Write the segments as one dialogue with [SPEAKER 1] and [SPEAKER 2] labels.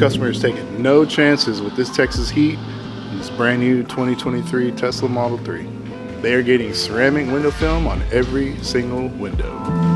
[SPEAKER 1] customer is taking no chances with this Texas heat and this brand new 2023 Tesla Model 3. They are getting ceramic window film on every single window.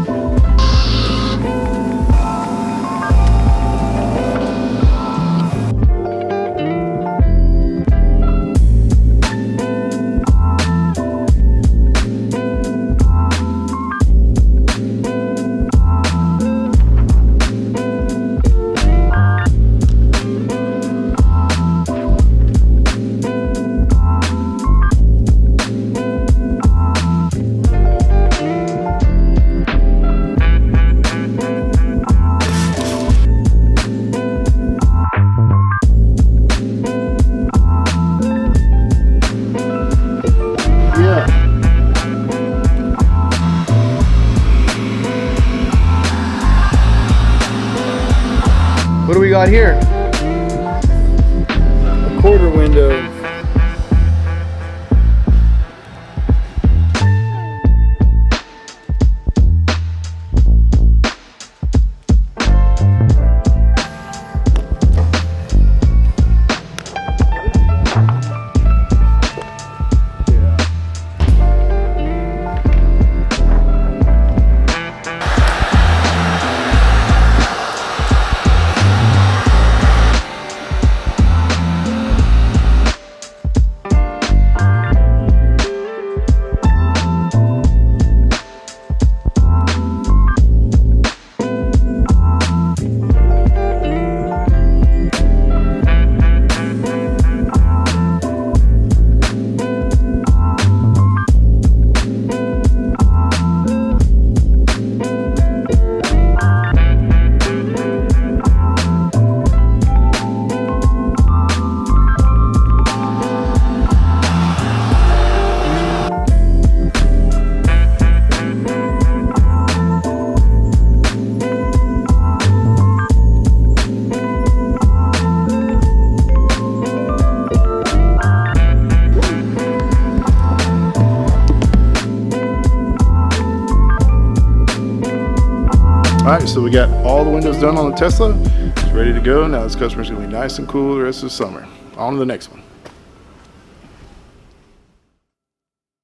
[SPEAKER 2] What do we got here?
[SPEAKER 3] A quarter window.
[SPEAKER 1] Alright, so we got all the windows done on the Tesla. It's ready to go. Now this customer's going to be nice and cool the rest of the summer. On to the next one.